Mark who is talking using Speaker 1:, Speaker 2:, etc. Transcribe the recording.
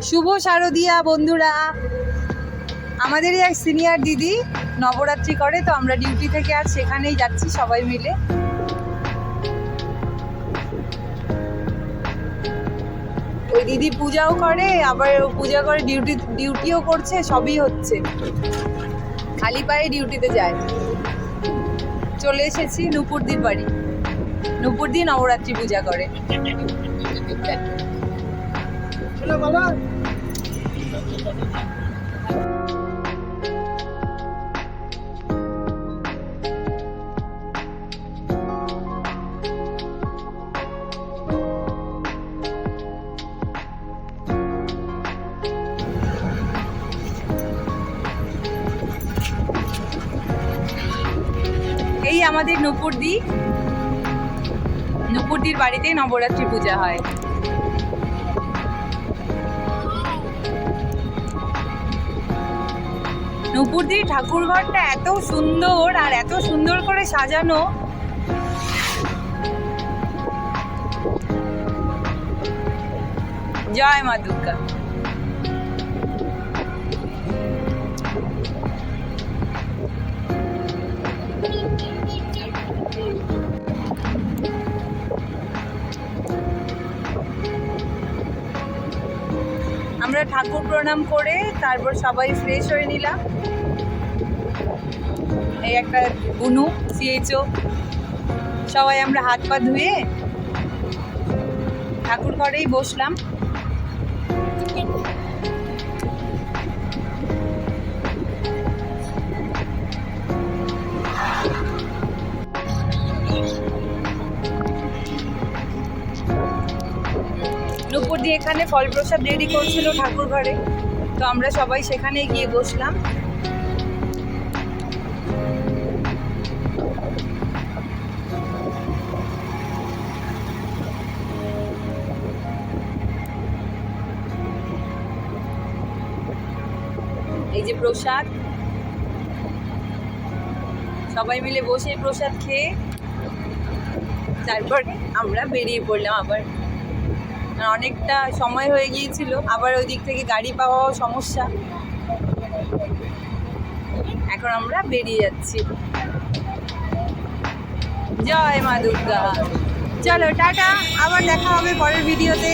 Speaker 1: শুভ শারদিয়া বন্ধুরা, আমাদেরই এক সিনিয়র দিদি নবরাত্রি করে, তো আমরা ডিউটি থেকে আজ সেখানেই যাচ্ছি সবাই মিলে। ওই দিদি পূজাও করে, আবার পূজা করে ডিউটিও করছে, সবই হচ্ছে। খালি পায়ে ডিউটিতে যায়। চলে এসেছি নুপুরদির বাড়ি। নুপুরদি নবরাত্রি পূজা করে। এই আমাদের নুপুরদির বাড়িতে নবরাত্রি পূজা হয়। নুপুরদির ঠাকুর ঘরটা এত সুন্দর আর এত সুন্দর করে সাজানো। জয় মা দুর্গা। আমরা ঠাকুর প্রণাম করে তারপর সবাই ফ্রেশ হয়ে নিলাম। এই একটা বুনু সিএইচও, সবাই আমরা হাত পা ধুয়ে ঠাকুর ঘরেই বসলাম। নুপুরদি এখানে ফল প্রসাদ রেডি করছিল ঠাকুর ঘরে, তো আমরা সবাই সেখানে গিয়ে বসলাম। এই যে প্রসাদ, সবাই মিলে বসে প্রসাদ খেয়ে তারপর আমরা বেরিয়ে পড়লাম। আবার অনেকটা সময় হয়ে গিয়েছিল, আবার ওই দিক থেকে গাড়ি পাওয়াও সমস্যা। এখন আমরা বেরিয়ে যাচ্ছি। জয় মা দুর্গা। চলো টাটা, আবার দেখা হবে পরের ভিডিওতে।